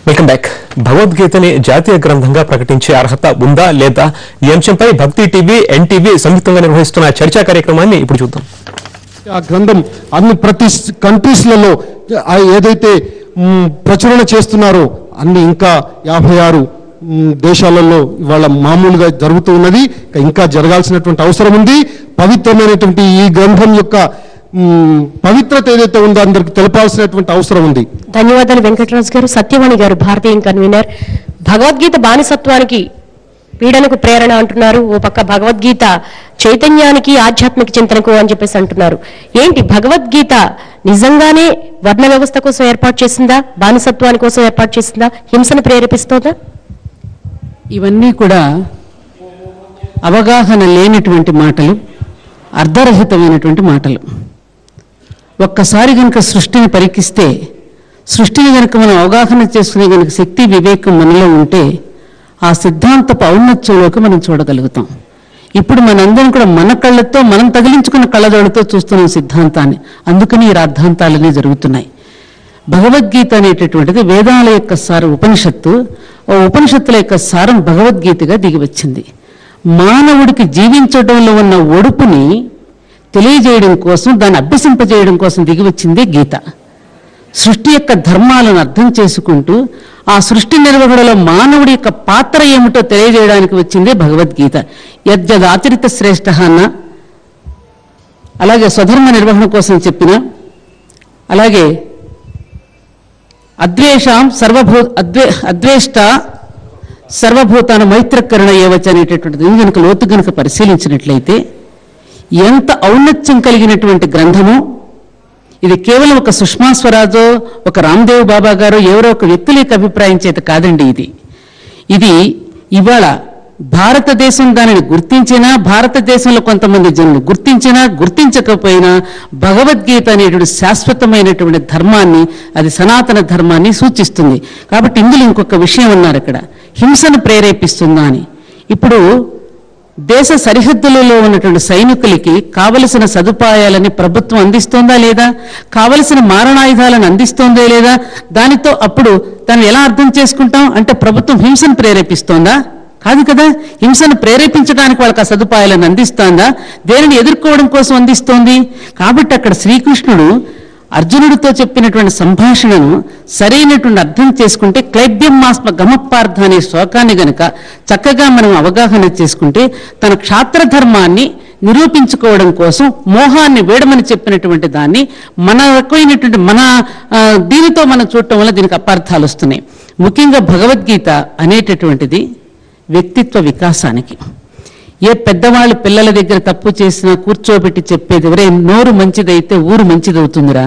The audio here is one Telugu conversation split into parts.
Welcome back. భగవద్గీతని జాతీయ గ్రంథంగా ప్రకటించే అర్హత ఉందా లేదా ఈ అంశంపై భక్తి టీవీ, ఎన్టీవీ సంయుక్తంగా నిర్వహిస్తున్న చర్చా కార్యక్రమాన్ని ఇప్పుడు చూద్దాం. ఆ గ్రంథం అన్ని ప్రతి కంట్రీస్లలో ఏదైతే ప్రచురణ చేస్తున్నారో అన్ని ఇంకా 56 దేశాలలో ఇవాళ మామూలుగా జరుగుతూ ఉన్నది. ఇంకా జరగాల్సినటువంటి అవసరం ఉంది. పవిత్రమైనటువంటి ఈ గ్రంథం యొక్క పవిత్రత ఏదైతే ఉందో అందరికి తెలపాల్సినటువంటి అవసరం ఉంది. ధన్యవాదాలు వెంకటరాజు గారు. సత్యవాణి గారు, భారతీయ కన్వీనర్. భగవద్గీత బానిసత్వానికి, పీడనకు ప్రేరణ అంటున్నారు. ఓ పక్క భగవద్గీత చైతన్యానికి, ఆధ్యాత్మిక చింతనకు అని చెప్పేసి అంటున్నారు. ఏంటి భగవద్గీత నిజంగానే వర్ణ వ్యవస్థ కోసం ఏర్పాటు చేసిందా, బానిసత్వాని కోసం ఏర్పాటు చేసిందా, హింసను ప్రేరేపిస్తోందా? ఇవన్నీ కూడా అవగాహన లేనటువంటి మాటలు, అర్ధరహితమైనటువంటి మాటలు. ఒక్కసారి కనుక సృష్టిని పరికిస్తే, సృష్టిని కనుక మనం అవగాహన చేసుకునే కనుక శక్తి, వివేకం మనలో ఉంటే ఆ సిద్ధాంతపు ఔన్నత్యంలోకి మనం చూడగలుగుతాం. ఇప్పుడు మనందరం కూడా మన కళ్ళతో, మనం తగిలించుకున్న కళ్ళజోడుతో చూస్తున్నాం సిద్ధాంతాన్ని. అందుకని ఈ రాద్ధాంతాలన్నీ జరుగుతున్నాయి. భగవద్గీత అనేటటువంటిది వేదాల యొక్క సారం, ఉపనిషత్తు. ఆ ఉపనిషత్తుల యొక్క సారం భగవద్గీతగా దిగి వచ్చింది. మానవుడికి జీవించడంలో ఉన్న ఒడుపుని తెలియజేయడం కోసం, దాన్ని అభ్యసింపజేయడం కోసం దిగి వచ్చింది గీత. సృష్టి యొక్క ధర్మాలను అర్థం చేసుకుంటూ ఆ సృష్టి నిర్వహణలో మానవుడి యొక్క పాత్ర ఏమిటో తెలియజేయడానికి వచ్చింది భగవద్గీత. యజ్జదాచరిత శ్రేష్ఠ అన్న, అలాగే స్వధర్మ నిర్వహణ కోసం చెప్పిన, అలాగే అద్వేషాం అద్వేష్ట సర్వభూతాన మైత్రకరణ ఏవచ్చ అనేటటువంటిది కనుక లోతు కనుక పరిశీలించినట్లయితే ఎంత ఔన్నత్యం కలిగినటువంటి గ్రంథము ఇది. కేవలం ఒక సుష్మా స్వరాజో, ఒక రామ్దేవ్ బాబా గారో, ఎవరో ఒక వ్యక్తుల యొక్క అభిప్రాయం చేత కాదండి. ఇది ఇవాళ భారతదేశం దానిని గుర్తించినా, భారతదేశంలో కొంతమంది జనులు గుర్తించినా, గుర్తించకపోయినా భగవద్గీత అనేటువంటి శాశ్వతమైనటువంటి ధర్మాన్ని, అది సనాతన ధర్మాన్ని సూచిస్తుంది. కాబట్టి ఇందులో ఇంకొక విషయం అన్నారు, ఇక్కడ హింసను ప్రేరేపిస్తుందా అని. ఇప్పుడు దేశ సరిహద్దులలో ఉన్నటువంటి సైనికులకి కావలసిన సదుపాయాలని ప్రభుత్వం అందిస్తోందా లేదా, కావలసిన మారణాయుధాలను అందిస్తోందా లేదా, దానితో అప్పుడు దాన్ని ఎలా అర్థం చేసుకుంటాం అంటే ప్రభుత్వం హింసను ప్రేరేపిస్తోందా? కాదు కదా. హింసను ప్రేరేపించడానికి వాళ్ళకి ఆ సదుపాయాలను అందిస్తోందా, దేనిని ఎదుర్కోవడం కోసం అందిస్తోంది? కాబట్టి అక్కడ శ్రీకృష్ణుడు అర్జునుడితో చెప్పినటువంటి సంభాషణను సరైనటువంటి అర్థం చేసుకుంటే, క్లైబ్యం మాస్మ గమపార్థ అనే శ్లోకాన్ని గనక చక్కగా మనం అవగాహన చేసుకుంటే, తన క్షాత్రధర్మాన్ని నిరూపించుకోవడం కోసం మోహాన్ని వేడమని చెప్పినటువంటి దాన్ని మన రకమైనటువంటి దీనితో మనం చూడటం వల్ల దీనికి అపార్థాలు వస్తున్నాయి. ముఖ్యంగా భగవద్గీత అనేటటువంటిది వ్యక్తిత్వ వికాసానికి. ఏ పెద్దవాళ్ళు పిల్లల దగ్గర తప్పు చేసినా కూర్చోబెట్టి చెప్పేది, ఎవరే నోరు మంచిదైతే ఊరు మంచిదవుతుందిరా,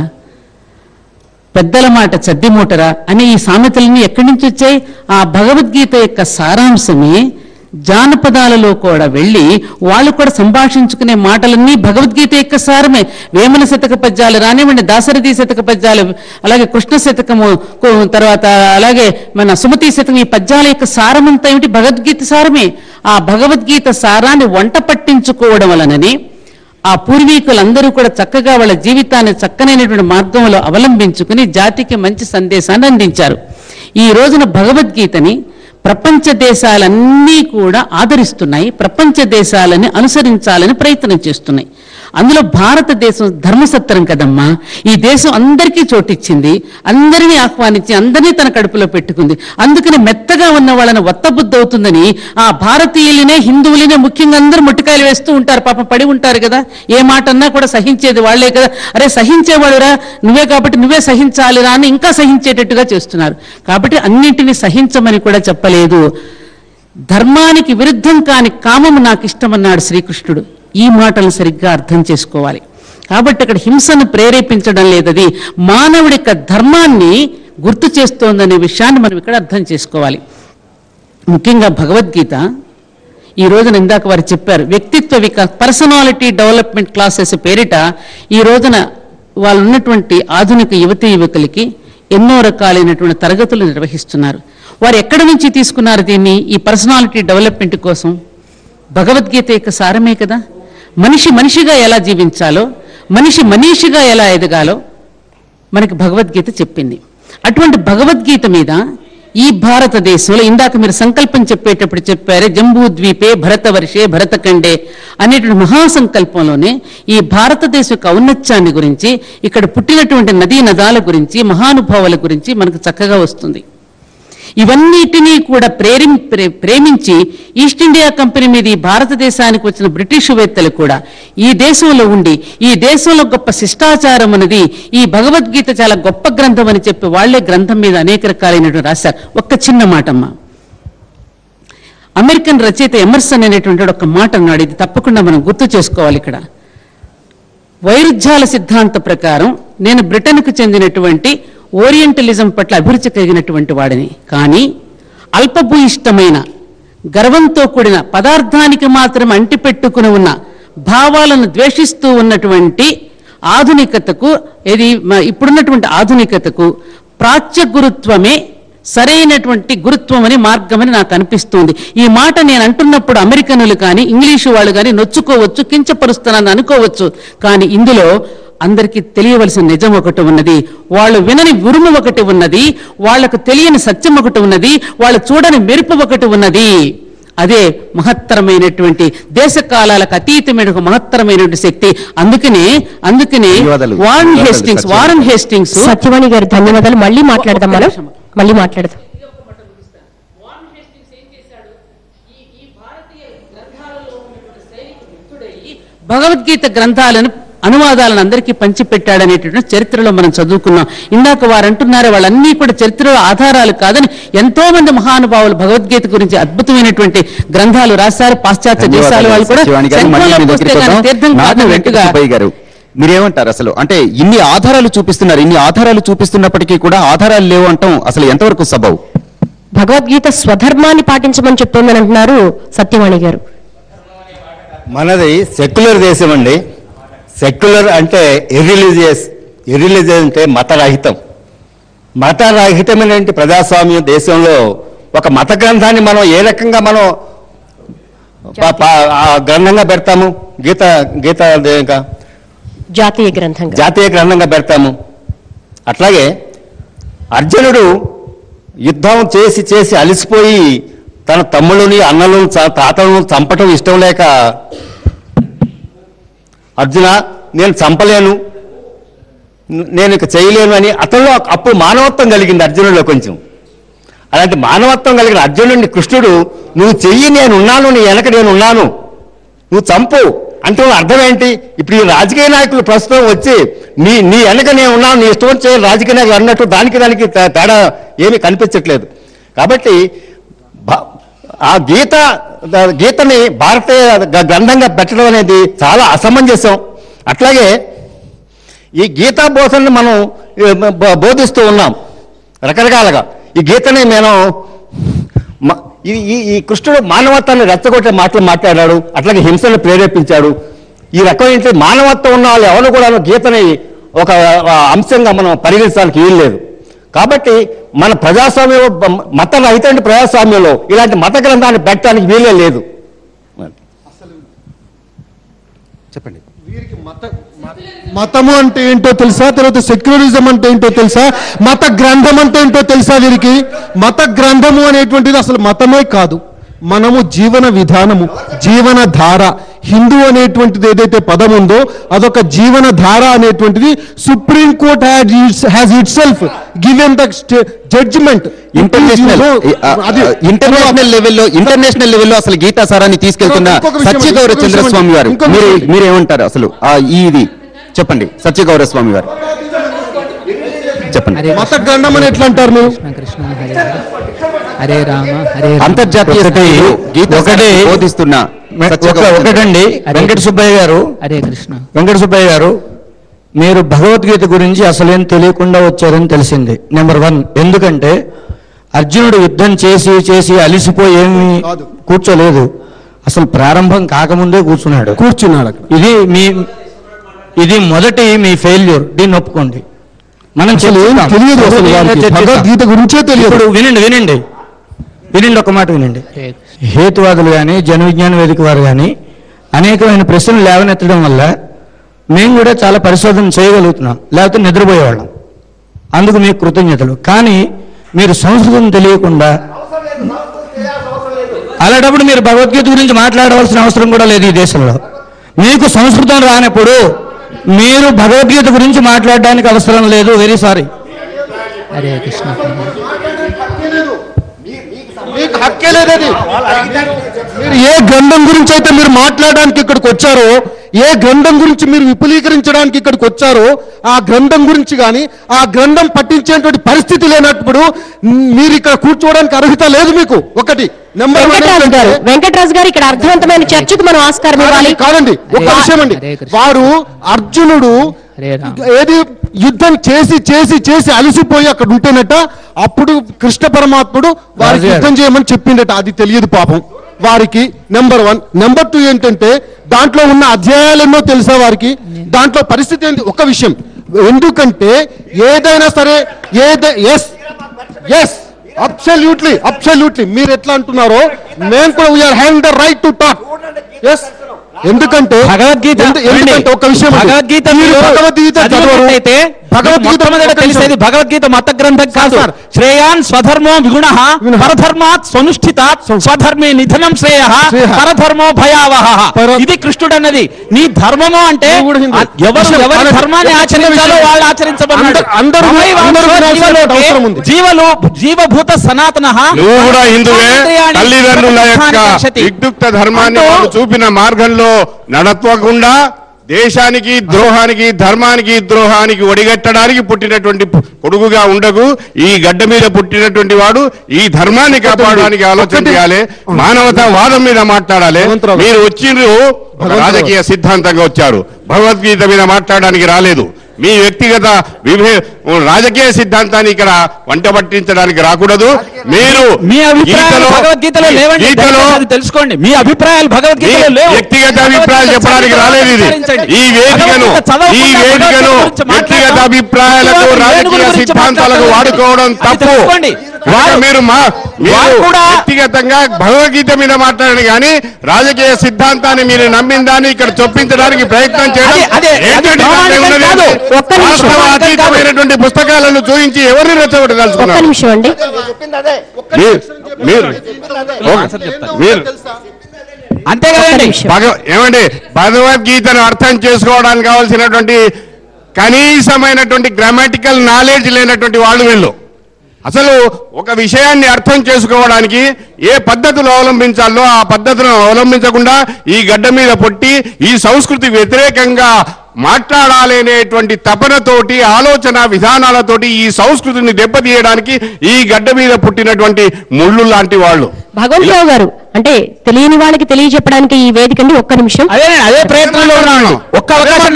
పెద్దల మాట చద్దిమూటరా అనే ఈ సామెతలన్నీ ఎక్కడి నుంచి వచ్చాయి? ఆ భగవద్గీత యొక్క సారాంశమే జానపదాలలో కూడా వెళ్ళి వాళ్ళు కూడా సంభాషించుకునే మాటలన్నీ భగవద్గీత యొక్క సారమే. వేమన శతక పద్యాలు రానివ్వండి, దాశరథి శతక పద్యాలు, అలాగే కృష్ణ శతకము, తర్వాత అలాగే మన సుమతి శతకం, ఈ పద్యాల యొక్క సారమంతా ఏమిటి? భగవద్గీత సారమే. ఆ భగవద్గీత సారాన్ని వంట పట్టించుకోవడం వలనని ఆ పూర్వీకులందరూ కూడా చక్కగా వాళ్ళ జీవితాన్ని చక్కనైనటువంటి మార్గంలో అవలంబించుకుని జాతికి మంచి సందేశాన్ని అందించారు. ఈ రోజున భగవద్గీతని ప్రపంచ దేశాలన్నీ కూడా ఆదరిస్తున్నాయి, ప్రపంచ దేశాలని అనుసరించాలని ప్రయత్నం చేస్తున్నాయి. అందులో భారతదేశం ధర్మసత్రం కదమ్మా. ఈ దేశం అందరికీ చోటిచ్చింది, అందరినీ ఆహ్వానించి అందరినీ తన కడుపులో పెట్టుకుంది. అందుకని మెత్తగా ఉన్న వాళ్ళని ఒత్తబుద్ధి అవుతుందని ఆ భారతీయులనే, హిందువులనే ముఖ్యంగా అందరూ మొట్టికాయలు వేస్తూ ఉంటారు. పాపం పడి ఉంటారు కదా, ఏ మాట అన్నా కూడా సహించేది వాళ్లే కదా. అరే సహించేవాడురా నువ్వే, కాబట్టి నువ్వే సహించాలిరా అని ఇంకా సహించేటట్టుగా చేస్తున్నారు. కాబట్టి అన్నింటినీ సహించమని కూడా చెప్పలేదు. ధర్మానికి విరుద్ధం కాని కామము నాకు ఇష్టమన్నాడు శ్రీకృష్ణుడు. ఈ మాటలు సరిగ్గా అర్థం చేసుకోవాలి. కాబట్టి అక్కడ హింసను ప్రేరేపించడం లేదది, మానవుడి యొక్క ధర్మాన్ని గుర్తు చేస్తోందనే విషయాన్ని మనం ఇక్కడ అర్థం చేసుకోవాలి. ముఖ్యంగా భగవద్గీత ఈ రోజున ఇందాక వారు చెప్పారు, వ్యక్తిత్వ వికాస్, పర్సనాలిటీ డెవలప్మెంట్ క్లాసెస్ పేరిట ఈ రోజున వాళ్ళు ఉన్నటువంటి ఆధునిక యువతీ యువకులకి ఎన్నో రకాలైనటువంటి తరగతులు నిర్వహిస్తున్నారు. వారు ఎక్కడి నుంచి తీసుకున్నారు దీన్ని? ఈ పర్సనాలిటీ డెవలప్మెంట్ కోసం భగవద్గీత యొక్క సారమే కదా. మనిషి మనిషిగా ఎలా జీవించాలో, మనిషి మనీషిగా ఎలా ఎదగాలో మనకి భగవద్గీత చెప్పింది. అటువంటి భగవద్గీత మీద ఈ భారతదేశంలో ఇందాక మీరు సంకల్పం చెప్పేటప్పుడు చెప్పారే, జంబూ ద్వీపే భరతవర్షే భరతఖండే అనేటువంటి మహాసంకల్పంలోనే ఈ భారతదేశ యొక్క ఔన్నత్యాన్ని గురించి, ఇక్కడ పుట్టినటువంటి నదీ నదాల గురించి, మహానుభావుల గురించి మనకు చక్కగా వస్తుంది. ఇవన్నిటినీ కూడా ప్రేమించి ఈస్ట్ ఇండియా కంపెనీ మీద ఈ భారతదేశానికి వచ్చిన బ్రిటిష్ వేత్తలు కూడా ఈ దేశంలో ఉండి, ఈ దేశంలో గొప్ప శిష్టాచారం అనేది, ఈ భగవద్గీత చాలా గొప్ప గ్రంథం అని చెప్పి వాళ్లే గ్రంథం మీద అనేక రకాలైనటువంటి రాశారు. ఒక్క చిన్న మాటమ్మా, అమెరికన్ రచయిత ఎమర్సన్ అనేటువంటి ఒక మాట అన్నాడు, ఇది తప్పకుండా మనం గుర్తు చేసుకోవాలి. ఇక్కడ వైరుధ్యాల సిద్ధాంత ప్రకారం నేను బ్రిటన్కు చెందినటువంటి ఓరియంటలిజం పట్ల అభిరుచి కలిగినటువంటి వాడిని, కానీ అల్పభూయిష్టమైన గర్వంతో కూడిన పదార్థానికి మాత్రం అంటిపెట్టుకుని ఉన్న భావాలను ద్వేషిస్తూ ఉన్నటువంటి ఆధునికతకు, ఇప్పుడున్నటువంటి ఆధునికతకు ప్రాచ్య గురుత్వమే సరైనటువంటి గురుత్వం అని మార్గమని నాకు అనిపిస్తుంది. ఈ మాట నేను అంటున్నప్పుడు అమెరికన్లు కానీ ఇంగ్లీషు వాళ్ళు కానీ నొచ్చుకోవచ్చు, కించపరుస్తున్నాను అనుకోవచ్చు, కానీ ఇందులో అందరికీ తెలియవలసిన నిజం ఒకటి ఉన్నది, వాళ్ళు వినని ఉరుము ఒకటి ఉన్నది, వాళ్లకు తెలియని సత్యం ఒకటి ఉన్నది, వాళ్ళు చూడని మెరుపు ఒకటి ఉన్నది. అదే మహత్తరమైనటువంటి దేశ కాలాలకు అతీతమైన ఒక మహత్తరమైనటువంటి శక్తి. అందుకనే వారన్ హేస్టింగ్స్ సత్యవాణి గారు ధన్యవాదాలు. మళ్ళీ మాట్లాడదాం, మళ్ళీ మాట్లాడదాం. భగవద్గీత గ్రంథాలను అనువాదాలను అందరికీ పంచిపెట్టాడనేటువంటి చరిత్రలో మనం చదువుకున్నాం. ఇందాక వారు అంటున్నారు వాళ్ళన్నీ కూడా చరిత్రలో ఆధారాలు కాదని, ఎంతో మంది మహానుభావులు భగవద్గీత గురించి అద్భుతమైనటువంటి గ్రంథాలు రాశారు. పాశ్చాత్య దేశాల వాళ్ళు కూడా మీరేమంటారు అసలు? అంటే ఇన్ని ఆధారాలు చూపిస్తున్నారు, ఇన్ని ఆధారాలు చూపిస్తున్నప్పటికీ కూడా ఆధారాలు లేవు అంటాం అసలు ఎంతవరకు సబబు? భగవద్గీత స్వధర్మాన్ని పాటించమని చెప్తోందని అంటున్నారు సత్యవాణి గారు. మనది సెక్యులర్ దేశం అండి. సెక్యులర్ అంటే ఇర్రిలీజియస్ అంటే మతరహితం. మతరహితమైనటువంటి ప్రజాస్వామ్య దేశంలో ఒక మత గ్రంథాన్ని మనం ఏ రకంగా మనం గ్రంథంగా పెడతాము? గీత జాతీయ గ్రంథంగా పెడతాము. అట్లాగే అర్జునుడు యుద్ధం చేసి అలసిపోయి తన తమ్ముళ్ళని, అన్నలను, తాతలను చంపటం ఇష్టం లేక, అర్జున నేను చంపలేను, నేను ఇక చేయలేను అని అతనిలో అప్పుడు మానవత్వం కలిగింది అర్జునుడిలో కొంచెం. అలాంటి మానవత్వం కలిగిన అర్జునుడిని కృష్ణుడు నువ్వు చెయ్యి, నేనున్నాను, నీ వెనక నేనున్నాను, నువ్వు చంపు అంటే అర్థం ఏంటి? ఇప్పుడు ఈ రాజకీయ నాయకులు ప్రస్తుతం వచ్చి నీ వెనక నేను ఉన్నాను, నీ ఇష్టం చేయాలి రాజకీయ నాయకులు అన్నట్టు దానికి తేడా ఏమీ కనిపించట్లేదు. కాబట్టి ఆ గీతని భారతీయ గ్రంథంగా పెట్టడం అనేది చాలా అసమంజసం. అట్లాగే ఈ గీతా బోధనని మనం బోధిస్తూ ఉన్నాం రకరకాలుగా. ఈ గీతని ఈ కృష్ణుడు మానవత్వాన్ని రెచ్చగొట్టే మాటలు మాట్లాడాడు, అట్లాగే హింసను ప్రేరేపించాడు. ఈ రకమైన మానవత్వం ఉన్న వాళ్ళు ఎవరు కూడా గీతని ఒక అంశంగా మనం పరిగణించడానికి వీలు లేదు. కాబట్టి మన ప్రజాస్వామ్యంలో, మత రహిత ప్రజాస్వామ్యంలో ఇలాంటి మత గ్రంథాన్ని పెట్టడానికి వీలే లేదు. చెప్పండి. వీరికి మతము అంటే ఏంటో తెలుసా? తర్వాత సెక్యులరిజం అంటే ఏంటో తెలుసా? మత గ్రంథం అంటే ఏంటో తెలుసా? వీరికి మత గ్రంథము అనేటువంటిది అసలు మతమే కాదు, మనము జీవన విధానము, జీవన ధార. హిందూ అనేటువంటిది ఏదైతే పదం ఉందో అదొక జీవన ధార అనేటువంటిది supreme court has itself given the judgement. International లెవెల్లో అసలు గీతా సారాన్ని తీసుకెళ్తున్న సత్యగౌర చంద్రస్వామి గారు మీరేమంటారు అసలు? ఇది చెప్పండి సత్యగౌర స్వామి గారు, చెప్పండి. మత గ్రంథం అని ఎట్లా అంటారు మీరు? హరే రామ హరే అంతర్జాతీయ బోధిస్తున్న ఒకటండి. వెంకట సుబ్బయ్య గారు మీరు భగవద్గీత గురించి అసలేం తెలియకుండా వచ్చారని తెలిసింది. నెంబర్ 1. ఎందుకంటే అర్జునుడు యుద్ధం చేసి అలిసిపోయి ఏమి కూర్చోలేదు, అసలు ప్రారంభం కాకముందే కూర్చున్నాడు. ఇది మొదటి మీ ఫెయిల్యూర్, దీన్ని ఒప్పుకోండి. మనం భగవద్గీత గురించే తెలియదు. వినండి ఒక మాట వినండి. హేతువాదులు కానీ జన విజ్ఞాన వేదిక వారు కానీ అనేకమైన ప్రశ్నలు లేవనెత్తడం వల్ల మేము కూడా చాలా పరిశోధన చేయగలుగుతున్నాం, లేకపోతే నిద్రపోయేవాళ్ళం. అందుకు మీకు కృతజ్ఞతలు. కానీ మీరు సంస్కృతం తెలియకుండా అలాంటప్పుడు మీరు భగవద్గీత గురించి మాట్లాడవలసిన అవసరం కూడా లేదు ఈ దేశంలో. మీకు సంస్కృతం రానప్పుడు మీరు భగవద్గీత గురించి మాట్లాడడానికి అవసరం లేదు. Very sorry. హరే కృష్ణ. మీకు హక్కే లేదది. మీరు ఏ గ్రంథం గురించి అయితే మీరు మాట్లాడడానికి ఇక్కడికి వచ్చారో, ఏ గ్రంథం గురించి మీరు విపులీకరించడానికి ఇక్కడికి వచ్చారో, ఆ గ్రంథం గురించి కానీ ఆ గ్రంథం పట్టించేటువంటి పరిస్థితి లేనప్పుడు మీరు ఇక్కడ కూర్చోవడానికి అర్హత లేదు మీకు. ఒకటి నెంబర్ వెంకటరాజు గారు ఇక్కడ అర్థవంతమైన చర్చకు మనం ఆస్కారం ఇవ్వాలి. కాదండి, ఒక విషయం అండి. వారు అర్జునుడు ఏది యుద్ధం చేసి చేసి చేసి అలసిపోయి అక్కడ ఉంటేనట, అప్పుడు కృష్ణ పరమాత్ముడు వారికి యుద్ధం చేయమని చెప్పిండట. అది తెలియదు పాపం వారికి. నెంబర్ 1. నెంబర్ 2 ఏంటంటే దాంట్లో ఉన్న అధ్యాయాలు ఎన్నో తెలుసా వారికి, దాంట్లో పరిస్థితి ఏంటి ఒక విషయం. ఎందుకంటే ఏదైనా సరే ఎస్ అబ్సల్యూట్లీ మీరు ఎట్లా అంటున్నారో మేము కూడా we are having the right to talk. Yes, ఎందుకంటే భగవద్గీత ఒక విషయం, భగవద్గీత తెలిసేది భగవద్గీత మత గ్రంథం కాదు. శ్రేయాన్ స్వధర్మో విగుణ పరధర్మాత్ స్వనుష్ఠితాత్ స్వధర్మే నిధనం శ్రేయ పరధర్మో భయావహ. ఇది కృష్ణుడు అన్నది. నీ ధర్మము అంటే ఎవరి ధర్మాన్ని ఆచరించాలో వాళ్ళు ఆచరించబడ్డాడు. జీవభూత సనాతన తల్లిదండ్రుల యొక్క విద్యుక్త ధర్మాన్ని చూపిన మార్గంలో నడత్వకుండా దేశానికి ద్రోహానికి ధర్మానికి ద్రోహానికి ఒడిగట్టడానికి పుట్టినటువంటి కొడుకుగా ఉండకు. ఈ గడ్డ మీద పుట్టినటువంటి వాడు ఈ ధర్మాన్ని కాపాడడానికి ఆలోచన చేయాలి, మానవతావాదం మీద మాట్లాడాలి. మీరు వచ్చిండ్రు రాజకీయ సిద్ధాంతంగా వచ్చారు, భగవద్గీత మీద మాట్లాడడానికి రాలేదు. మీ వ్యక్తిగత రాజకీయ సిద్ధాంతాన్ని ఇక్కడ వంట పట్టించడానికి రాకూడదు. మీరు మీ అభిప్రాయాలు భగవద్గీతలో లేవండి, తెలుసుకోండి. మీ అభిప్రాయాలు భగవద్గీతలో లేవు. వ్యక్తిగత అభిప్రాయాలు చెప్పడానికి రాలేదు. ఈ వేదికను వ్యక్తిగత అభిప్రాయాలకు రాజకీయ సిద్ధాంతాలకు వాడుకోవడం తప్పు. మీరు వ్యక్తిగతంగా భగవద్గీత మీద మాట్లాడండి, కానీ రాజకీయ సిద్ధాంతాన్ని మీరు నమ్మిన దాన్ని ఇక్కడ చొప్పించడానికి ప్రయత్నం చేయడం అతీతమైనటువంటి పుస్తకాలను చూపించి ఎవరిని రెచ్చగొట్టదలుచుకున్నారు? అంతే కదండి. ఏమండి, భగవద్గీతను అర్థం చేసుకోవడానికి కావాల్సినటువంటి కనీసమైనటువంటి గ్రామాటికల్ నాలెడ్జ్ లేనటువంటి వాళ్ళు వీళ్ళు. అసలు ఒక విషయాన్ని అర్థం చేసుకోవడానికి ఏ పద్ధతులు అవలంబించాలో ఆ పద్ధతులను అవలంబించకుండా ఈ గడ్డ మీద పుట్టి ఈ సంస్కృతి వ్యతిరేకంగా మాట్లాడాలి అనేటువంటి తపనతోటి ఆలోచన విధానాలతోటి ఈ సంస్కృతిని దెబ్బతీయడానికి ఈ గడ్డ మీద పుట్టినటువంటి ముళ్ళు లాంటి వాళ్ళు. భగవంతరావు గారు, అంటే తెలియని వాళ్ళకి తెలియజెప్పడానికి ఈ వేదిక అండి. ఒక్క నిమిషం, అదే ప్రయత్నంలో ఉన్నాను. ఒక్క అవకాశం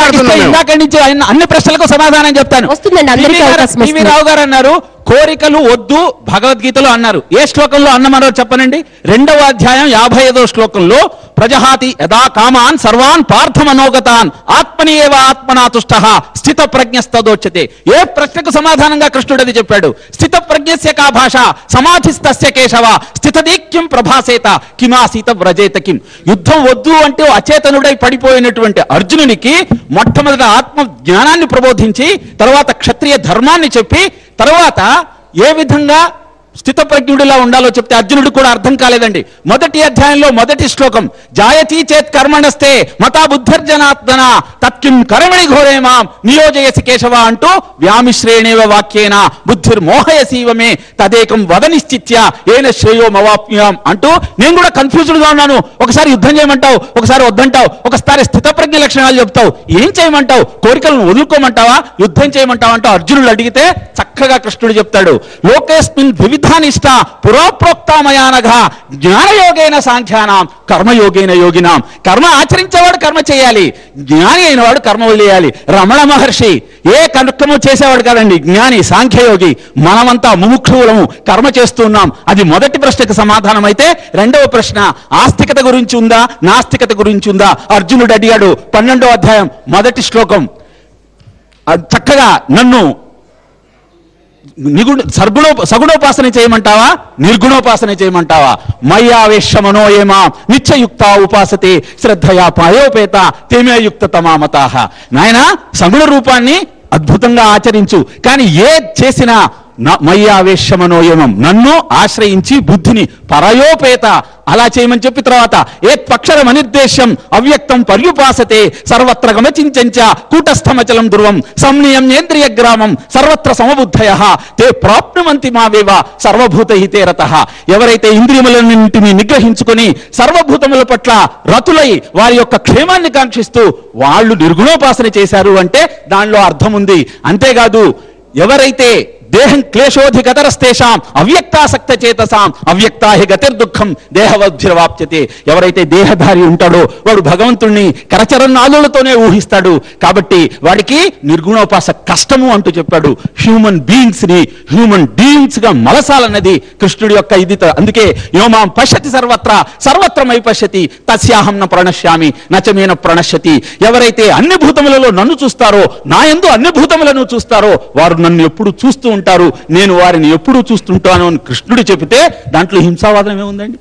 ఇందాక నుంచి అన్ని ప్రశ్నలకు సమాధానం చెప్తాను. వస్తుందండి, అందరికీ అవకాశం. పివి రావు గారు అన్నారు కోరికలు వద్దు భగవద్గీతలో అన్నారు. ఏ శ్లోకంలో అన్నమారో చెప్పనండి. 2వ అధ్యాయం 55వ శ్లోకంలో ప్రజహాతి యదా కామాన్ సర్వాన్ పార్థమనోగతాన్ ఆత్మని ఏవ ఆత్మనా తుష్టః స్థిత ప్రజ్ఞస్తదోచ్యతే. ఏ ప్రశ్నకు సమాధానంగా కృష్ణుడు అది చెప్పాడు. స్థిత ప్రజ్ఞస్య కా భాష సమాధిస్తస్య కేశవ స్థితదీక్యం ప్రభాసేత కిమాసీత వ్రజేత కిం. యుద్ధం వద్దు అంటే అచేతనుడై పడిపోయినటువంటి అర్జునునికి మొట్టమొదట ఆత్మ జ్ఞానాన్ని ప్రబోధించి తర్వాత క్షత్రియ ధర్మాన్ని చెప్పి తర్వాత ఏ విధంగా స్థితప్రజ్ఞుడిలా ఉండాలో చెప్తే అర్జునుడు కూడా అర్థం కాలేదండి. 1వ అధ్యాయంలో 1వ శ్లోకం జాయతీ చేత్ కర్మణస్తే మతా బుద్ధిర్జనాత్మన తత్కిం కర్మణి ఘోరేమాం నియోజయసి కేశవ అంటూ వ్యామిశ్రేణేవ వాక్యేన బుద్ధిర్మోహయసీవమే తదేకం వద నిశ్చిత్య ఏన శ్రేయో మవాప్యాం అంటూ నేను కూడా కన్ఫ్యూజ్డ్ గా ఉన్నాను. ఒకసారి యుద్ధం చేయమంటావు, ఒకసారి వద్దంటావు, ఒకసారి స్థితప్రజ్ఞ లక్షణాలు చెప్తావు, ఏం చేయమంటావు, కోరికలను వదులుకోమంటావా, యుద్ధం చేయమంటావా అంటూ అర్జునుడు అడిగితే చక్కగా కృష్ణుడు చెప్తాడు. లోకేస్మిన్ వివిధానిష్ట పురోప్రోక్తామయానఘ జ్ఞానయోగేన సాంఖ్యానాం కర్మయోగేన యోగినాం. కర్మ ఆచరించేవాడు కర్మ చేయాలి, జ్ఞాని అయిన వాడు కర్మ వదిలేయాలి. రమణ మహర్షి ఏ కర్మ చేసేవాడు కాదండి, జ్ఞాని సాంఖ్యయోగి. మనమంతా ముముక్షువులము, కర్మ చేస్తున్నాం. అది మొదటి ప్రశ్నకు సమాధానం అయితే 2వ ప్రశ్న ఆస్తికత గురించి ఉందా నాస్తికత గురించి ఉందా అర్జునుడు అడిగాడు. 12వ అధ్యాయం 1వ శ్లోకం చక్కగా నన్ను సగుణోపాసన చేయమంటావా నిర్గుణోపాసన చేయమంటావా? మయ్యావేశమనో ఏమా నిత్యయుక్త ఉపాసతే శ్రద్ధయా పాయోపేత తేమేయుక్త తమామతాహ. నాయన సగుణ రూపాన్ని అద్భుతంగా ఆచరించు, కానీ ఏ చేసినా మయ్యావేశమనోయమం, నన్ను ఆశ్రయించి బుద్ధిని పరయోపేత అలా చేయమని చెప్పి తర్వాత ఏత్పక్షరం అనిర్దేశం అవ్యక్తం పర్యుపాసతే సర్వత్ర గమచించంచ కూటస్థమచలం ధ్రువం సంనియమ్యేంద్రియ గ్రామం సర్వత్ర సమబుద్ధయ తే ప్రాప్నువంతి మావేవ సర్వభూత హితే రతః. ఎవరైతే ఇంద్రియములన్నింటినీ నిగ్రహించుకొని సర్వభూతముల పట్ల రతులై వారి యొక్క క్షేమాన్ని కాంక్షిస్తూ వాళ్ళు నిర్గుణోపాసన చేశారు అంటే దానిలో అర్థం ఉంది. అంతేకాదు ఎవరైతే దేహం క్లేశోధిగతరస్తేషాం అవ్యక్తాసక్త చేతసాం అవ్యక్తాహి గతిర్దుఃఖం దేహవద్భిర్వాప్యతే. ఎవరైతే దేహధారి ఉంటాడో వాడు భగవంతుణ్ణి కరచరణాదులతోనే ఊహిస్తాడు. కాబట్టి వాడికి నిర్గుణోపాస కష్టము అంటూ చెప్పాడు. హ్యూమన్ బీయింగ్స్ ని హ్యూమన్ బీయింగ్స్ గా మలసాలన్నది కృష్ణుడి యొక్క ఇది. అందుకే యోమాం పశ్యతి సర్వత్ర సర్వత్రమై పశ్యతి తస్యాహం న ప్రణశ్యామి నచమేన ప్రణశ్యతి. ఎవరైతే అన్ని భూతములలో నన్ను చూస్తారో, నా యందు అన్ని భూతములను చూస్తారో వారు నన్ను ఎప్పుడు చూస్తూ ఉంటారు, నేను వారిని ఎప్పుడూ చూస్తుంటాను అని కృష్ణుడు చెబితే దాంట్లో హింసావాదం ఏముందండి?